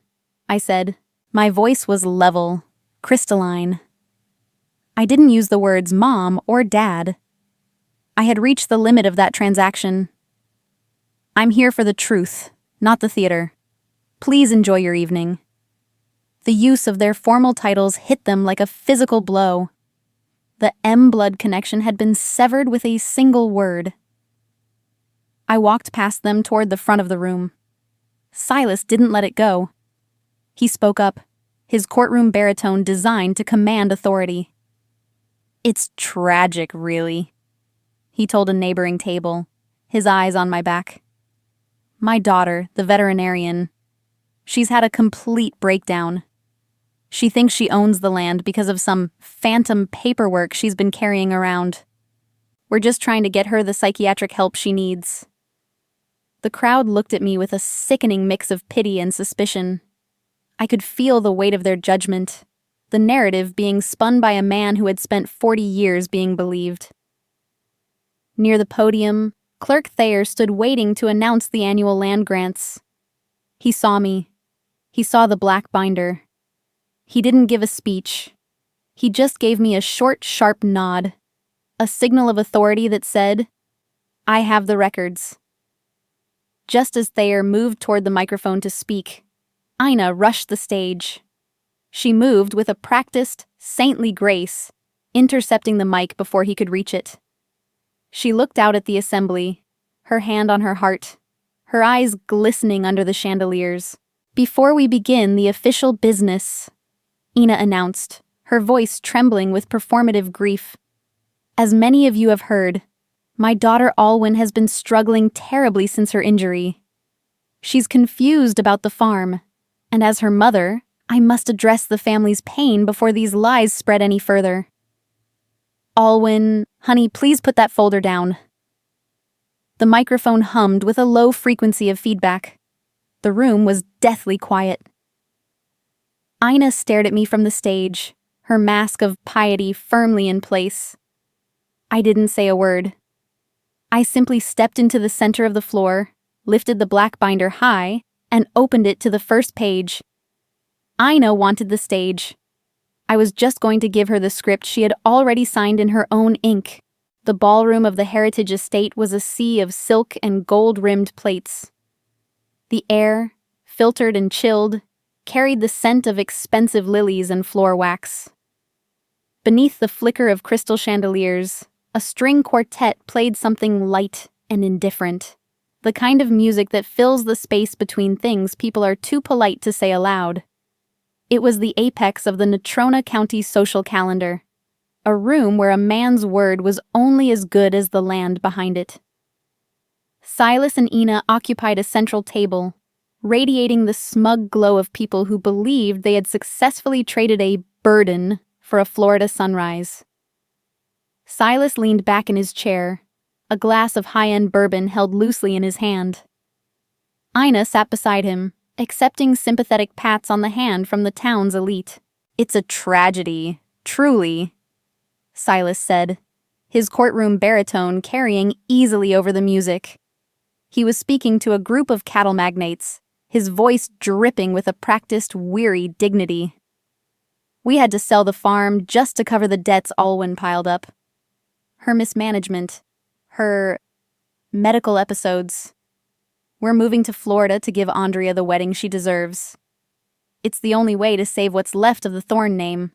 I said. My voice was level, crystalline. I didn't use the words mom or dad. I had reached the limit of that transaction. "I'm here for the truth, not the theater. Please enjoy your evening." The use of their formal titles hit them like a physical blow. The M-blood connection had been severed with a single word. I walked past them toward the front of the room. Silas didn't let it go. He spoke up, his courtroom baritone designed to command authority. "It's tragic, really," he told a neighboring table, his eyes on my back. "My daughter, the veterinarian, she's had a complete breakdown. She thinks she owns the land because of some phantom paperwork she's been carrying around. We're just trying to get her the psychiatric help she needs." The crowd looked at me with a sickening mix of pity and suspicion. I could feel the weight of their judgment, the narrative being spun by a man who had spent 40 years being believed. Near the podium, Clerk Thayer stood waiting to announce the annual land grants. He saw me. He saw the black binder. He didn't give a speech. He just gave me a short, sharp nod, a signal of authority that said, "I have the records." Just as Thayer moved toward the microphone to speak, Ina rushed the stage. She moved with a practiced, saintly grace, intercepting the mic before he could reach it. She looked out at the assembly, her hand on her heart, her eyes glistening under the chandeliers. "Before we begin the official business," Ina announced, her voice trembling with performative grief, "as many of you have heard, my daughter Olwen has been struggling terribly since her injury. She's confused about the farm, and as her mother, I must address the family's pain before these lies spread any further. Olwen, honey, please put that folder down." The microphone hummed with a low frequency of feedback. The room was deathly quiet. Ina stared at me from the stage, her mask of piety firmly in place. I didn't say a word. I simply stepped into the center of the floor, lifted the black binder high, and opened it to the first page. Ina wanted the stage. I was just going to give her the script she had already signed in her own ink. The ballroom of the Heritage Estate was a sea of silk and gold-rimmed plates. The air, filtered and chilled, carried the scent of expensive lilies and floor wax. Beneath the flicker of crystal chandeliers, a string quartet played something light and indifferent, the kind of music that fills the space between things people are too polite to say aloud. It was the apex of the Natrona County social calendar, a room where a man's word was only as good as the land behind it. Silas and Ina occupied a central table, radiating the smug glow of people who believed they had successfully traded a burden for a Florida sunrise. Silas leaned back in his chair, a glass of high-end bourbon held loosely in his hand. Ina sat beside him, accepting sympathetic pats on the hand from the town's elite. "It's a tragedy, truly," Silas said, his courtroom baritone carrying easily over the music. He was speaking to a group of cattle magnates, his voice dripping with a practiced, weary dignity. "We had to sell the farm just to cover the debts Olwen piled up. Her mismanagement, her medical episodes. We're moving to Florida to give Andrea the wedding she deserves. It's the only way to save what's left of the Thorne name."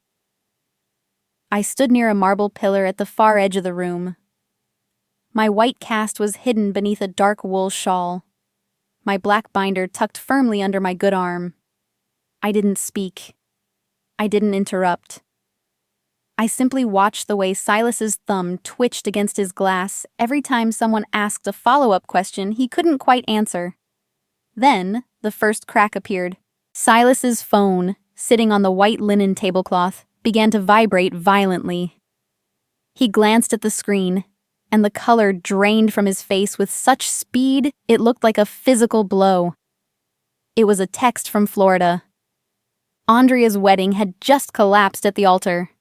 I stood near a marble pillar at the far edge of the room. My white cast was hidden beneath a dark wool shawl, my black binder tucked firmly under my good arm. I didn't speak. I didn't interrupt. I simply watched the way Silas's thumb twitched against his glass every time someone asked a follow-up question he couldn't quite answer. Then, the first crack appeared, Silas's phone, sitting on the white linen tablecloth, began to vibrate violently. He glanced at the screen, and the color drained from his face with such speed it looked like a physical blow. It was a text from Florida. Andrea's wedding had just collapsed at the altar.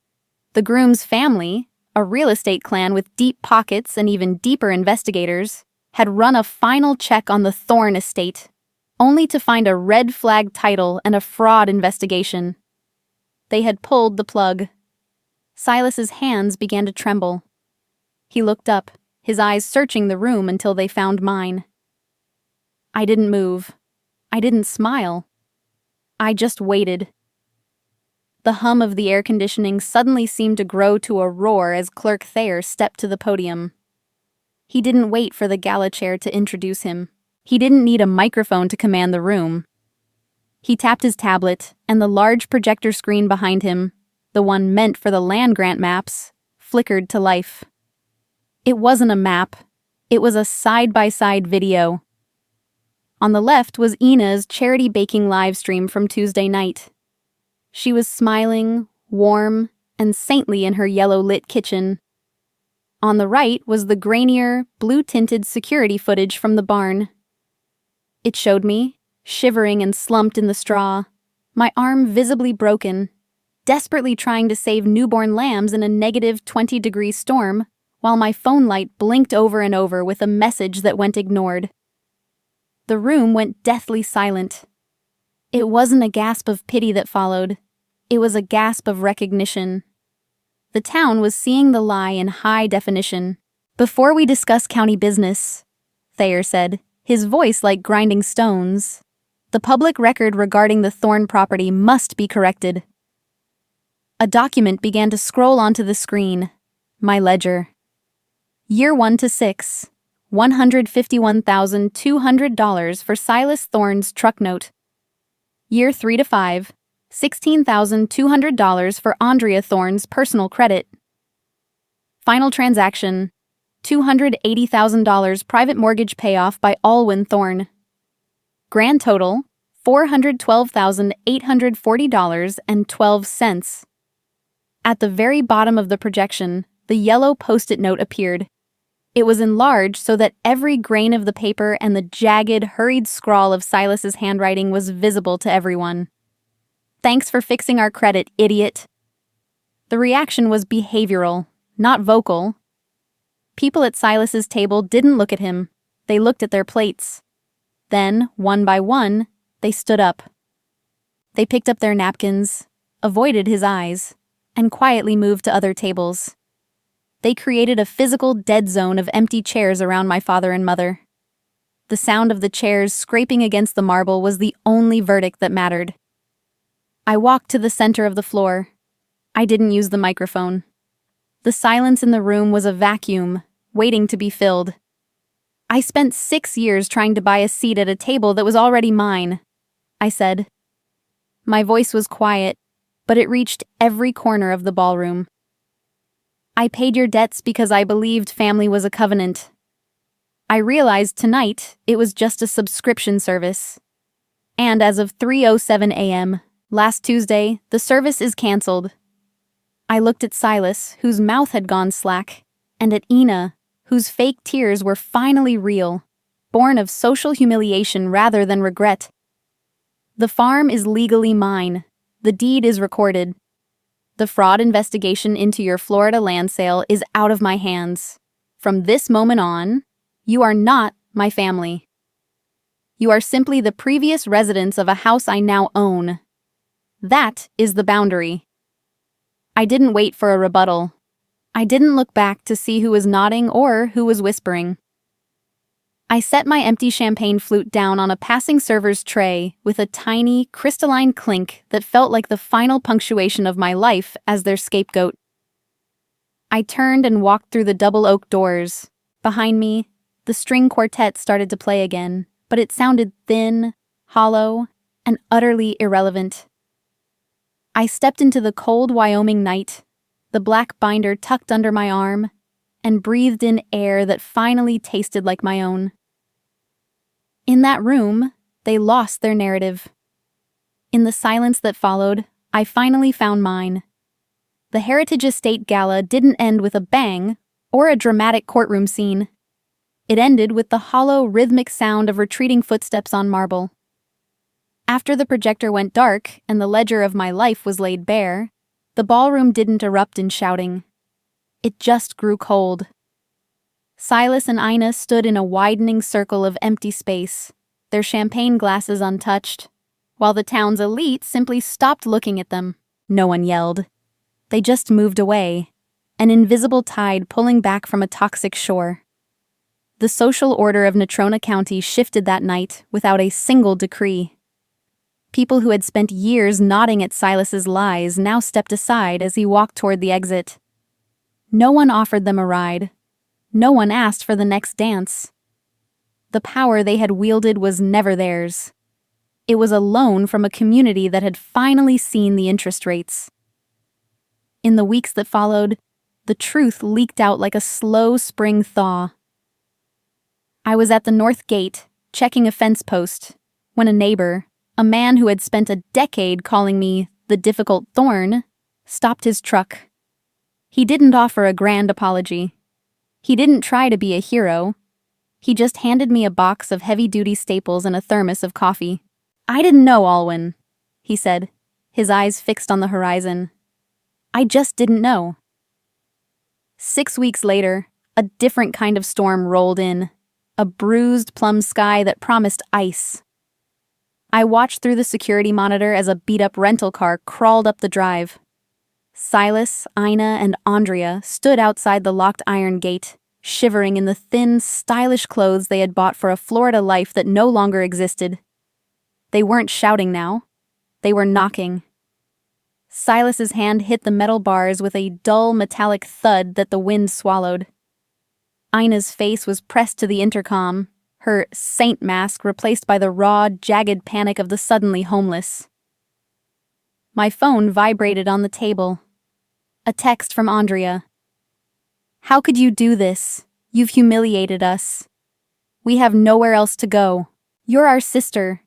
The groom's family, a real estate clan with deep pockets and even deeper investigators, had run a final check on the Thorne estate, only to find a red flag title and a fraud investigation. They had pulled the plug. Silas's hands began to tremble. He looked up, his eyes searching the room until they found mine. I didn't move. I didn't smile. I just waited. The hum of the air conditioning suddenly seemed to grow to a roar as Clerk Thayer stepped to the podium. He didn't wait for the gala chair to introduce him. He didn't need a microphone to command the room. He tapped his tablet, and the large projector screen behind him, the one meant for the land grant maps, flickered to life. It wasn't a map. It was a side-by-side video. On the left was Ina's charity baking livestream from Tuesday night. She was smiling, warm, and saintly in her yellow-lit kitchen. On the right was the grainier, blue-tinted security footage from the barn. It showed me, shivering and slumped in the straw, my arm visibly broken, desperately trying to save newborn lambs in a negative 20-degree storm, while my phone light blinked over and over with a message that went ignored. The room went deathly silent. It wasn't a gasp of pity that followed. It was a gasp of recognition. The town was seeing the lie in high definition. "Before we discuss county business," Thayer said, his voice like grinding stones, "the public record regarding the Thorne property must be corrected." A document began to scroll onto the screen. My ledger. Year 1 to 6, $151,200 for Silas Thorne's truck note. Year 3 to 5, $16,200 for Andrea Thorne's personal credit. Final transaction, $280,000 private mortgage payoff by Olwen Thorne. Grand total, $412,840.12. At the very bottom of the projection, the yellow post-it note appeared. It was enlarged so that every grain of the paper and the jagged, hurried scrawl of Silas's handwriting was visible to everyone. "Thanks for fixing our credit, idiot." The reaction was behavioral, not vocal. People at Silas's table didn't look at him. They looked at their plates. Then, one by one, they stood up. They picked up their napkins, avoided his eyes, and quietly moved to other tables. They created a physical dead zone of empty chairs around my father and mother. The sound of the chairs scraping against the marble was the only verdict that mattered. I walked to the center of the floor. I didn't use the microphone. The silence in the room was a vacuum, waiting to be filled. "I spent 6 years trying to buy a seat at a table that was already mine," I said. My voice was quiet, but it reached every corner of the ballroom. "I paid your debts because I believed family was a covenant. I realized tonight it was just a subscription service. And as of 3:07 a.m., last Tuesday, the service is canceled." I looked at Silas, whose mouth had gone slack, and at Ina, whose fake tears were finally real, born of social humiliation rather than regret. "The farm is legally mine. The deed is recorded. The fraud investigation into your Florida land sale is out of my hands. From this moment on, you are not my family. You are simply the previous residents of a house I now own. That is the boundary." I didn't wait for a rebuttal. I didn't look back to see who was nodding or who was whispering. I set my empty champagne flute down on a passing server's tray with a tiny, crystalline clink that felt like the final punctuation of my life as their scapegoat. I turned and walked through the double oak doors. Behind me, the string quartet started to play again, but it sounded thin, hollow, and utterly irrelevant. I stepped into the cold Wyoming night, the black binder tucked under my arm, and breathed in air that finally tasted like my own. In that room, they lost their narrative. In the silence that followed, I finally found mine. The Heritage Estate Gala didn't end with a bang or a dramatic courtroom scene. It ended with the hollow, rhythmic sound of retreating footsteps on marble. After the projector went dark and the ledger of my life was laid bare, the ballroom didn't erupt in shouting. It just grew cold. Silas and Ina stood in a widening circle of empty space, their champagne glasses untouched, while the town's elite simply stopped looking at them. No one yelled. They just moved away, an invisible tide pulling back from a toxic shore. The social order of Natrona County shifted that night without a single decree. People who had spent years nodding at Silas's lies now stepped aside as he walked toward the exit. No one offered them a ride. No one asked for the next dance. The power they had wielded was never theirs. It was a loan from a community that had finally seen the interest rates. In the weeks that followed, the truth leaked out like a slow spring thaw. I was at the north gate, checking a fence post, when a neighbor, a man who had spent a decade calling me the difficult thorn, stopped his truck. He didn't offer a grand apology. He didn't try to be a hero. He just handed me a box of heavy-duty staples and a thermos of coffee. "I didn't know, Olwen," he said, his eyes fixed on the horizon. "I just didn't know." 6 weeks later, a different kind of storm rolled in, a bruised plum sky that promised ice. I watched through the security monitor as a beat-up rental car crawled up the drive. Silas, Ina, and Andrea stood outside the locked iron gate, shivering in the thin, stylish clothes they had bought for a Florida life that no longer existed. They weren't shouting now. They were knocking. Silas's hand hit the metal bars with a dull, metallic thud that the wind swallowed. Ina's face was pressed to the intercom, her saint mask replaced by the raw, jagged panic of the suddenly homeless. My phone vibrated on the table. A text from Andrea. "How could you do this? You've humiliated us. We have nowhere else to go. You're our sister.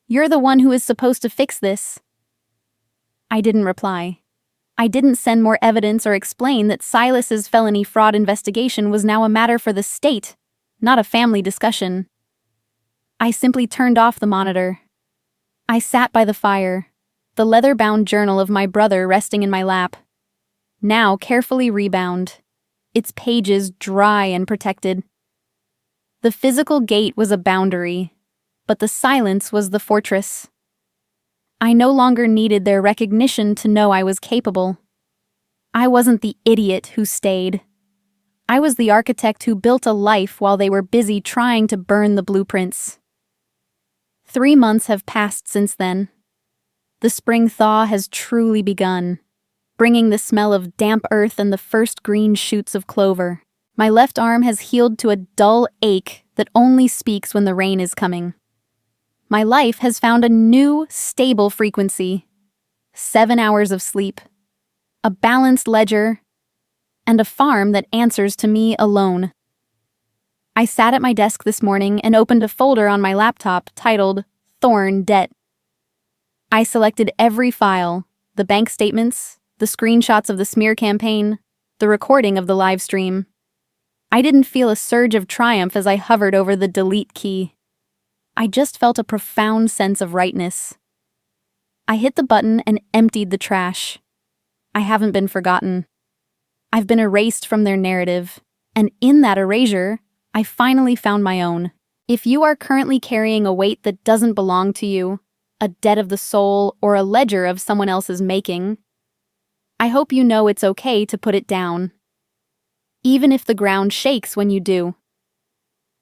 You're the one who is supposed to fix this." I didn't reply. I didn't send more evidence or explain that Silas's felony fraud investigation was now a matter for the state, not a family discussion. I simply turned off the monitor. I sat by the fire, the leather-bound journal of my brother resting in my lap, now carefully rebound, its pages dry and protected. The physical gate was a boundary, but the silence was the fortress. I no longer needed their recognition to know I was capable. I wasn't the idiot who stayed. I was the architect who built a life while they were busy trying to burn the blueprints. 3 months have passed since then. The spring thaw has truly begun, bringing the smell of damp earth and the first green shoots of clover. My left arm has healed to a dull ache that only speaks when the rain is coming. My life has found a new, stable frequency. 7 hours of sleep, a balanced ledger, and a farm that answers to me alone. I sat at my desk this morning and opened a folder on my laptop titled Thorn Debt. I selected every file, the bank statements, the screenshots of the smear campaign, the recording of the live stream. I didn't feel a surge of triumph as I hovered over the delete key. I just felt a profound sense of rightness. I hit the button and emptied the trash. I haven't been forgotten. I've been erased from their narrative, and in that erasure, I finally found my own. If you are currently carrying a weight that doesn't belong to you, a debt of the soul, or a ledger of someone else's making, I hope you know it's okay to put it down, even if the ground shakes when you do.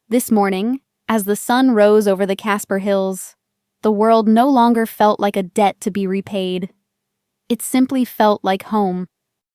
This morning, as the sun rose over the Casper Hills, the world no longer felt like a debt to be repaid. It simply felt like home.